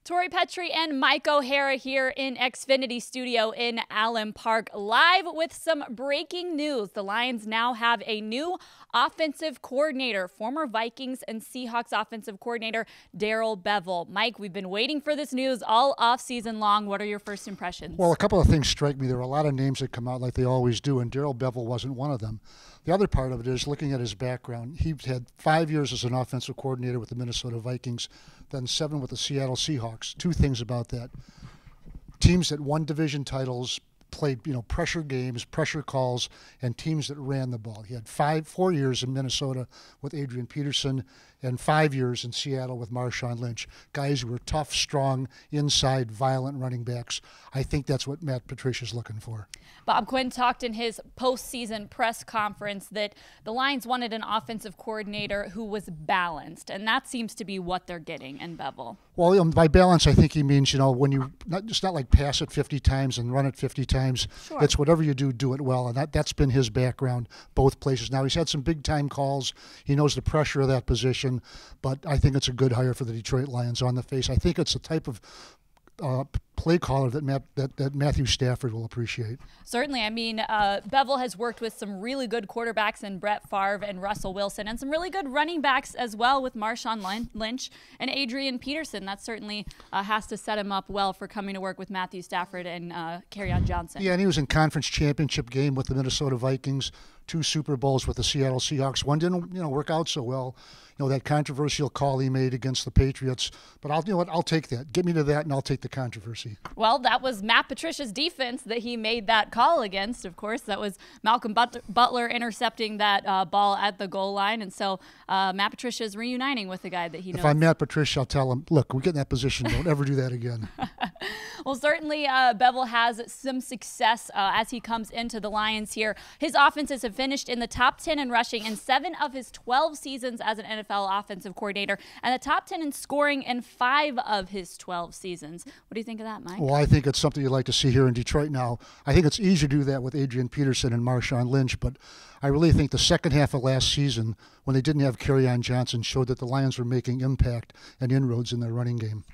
Tori, Petry, and Mike O'Hara here in Xfinity Studio in Allen Park, live with some breaking news. The Lions now have a new offensive coordinator, former Vikings and Seahawks offensive coordinator, Darrell Bevell. Mike, we've been waiting for this news all offseason long. What are your first impressions? Well, a couple of things strike me. There are a lot of names that come out like they always do, and Darrell Bevell wasn't one of them. The other part of it is looking at his background. He had 5 years as an offensive coordinator with the Minnesota Vikings, then 7 with the Seattle Seahawks. Two things about that. Teams that won division titles, played pressure games, pressure calls, and teams that ran the ball. He had 4 years in Minnesota with Adrian Peterson and 5 years in Seattle with Marshawn Lynch. Guys who were tough, strong, inside, violent running backs. I think that's what Matt Patricia's looking for. Bob Quinn talked in his postseason press conference that the Lions wanted an offensive coordinator who was balanced, and that seems to be what they're getting in Bevell. Well, by balance, I think he means, when you it's not like pass it 50 times and run it 50 times. Sure. It's whatever you do it well, and that's been his background both places. Now, he's had some big-time calls. He knows the pressure of that position, but I think it's a good hire for the Detroit Lions on the face. I think it's the type of play caller that Matthew Stafford will appreciate. Certainly. I mean, Bevell has worked with some really good quarterbacks in Brett Favre and Russell Wilson, and some really good running backs as well with Marshawn Lynch and Adrian Peterson. That certainly has to set him up well for coming to work with Matthew Stafford and Kerryon Johnson. Yeah, and he was in conference championship game with the Minnesota Vikings, 2 Super Bowls with the Seattle Seahawks. One didn't, work out so well. That controversial call he made against the Patriots. But I'll take that. Get me to that, and I'll take the controversy. Well, that was Matt Patricia's defense that he made that call against, of course. That was Malcolm Butler intercepting that ball at the goal line. And so Matt Patricia is reuniting with the guy that he knows. If I'm Matt Patricia, I'll tell him, look, we get in that position. Don't ever do that again. Well, certainly Bevell has some success as he comes into the Lions here. His offenses have finished in the top 10 in rushing in 7 of his 12 seasons as an NFL offensive coordinator, and the top 10 in scoring in 5 of his 12 seasons. What do you think of that, Mike? Well, I think it's something you'd like to see here in Detroit now. I think it's easy to do that with Adrian Peterson and Marshawn Lynch, but I really think the second half of last season, when they didn't have Kerryon Johnson, showed that the Lions were making impact and inroads in their running game.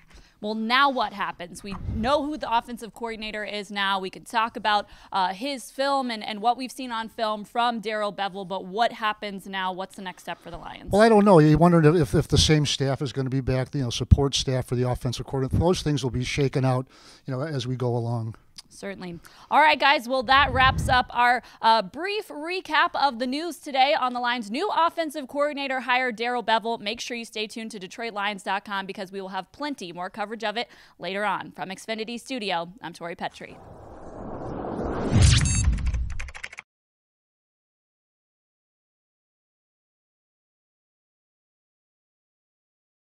Well, now what happens? We know who the offensive coordinator is now. We can talk about his film and what we've seen on film from Darrell Bevell, but what happens now? What's the next step for the Lions? Well, I don't know. You wondered if the same staff is going to be back, support staff for the offensive coordinator. Those things will be shaken out, as we go along. Certainly. All right, guys. Well, that wraps up our brief recap of the news today on the Lions' new offensive coordinator hire, Darrell Bevell. Make sure you stay tuned to DetroitLions.com because we will have plenty more coverage of it later on. From Xfinity Studio, I'm Tori Petry.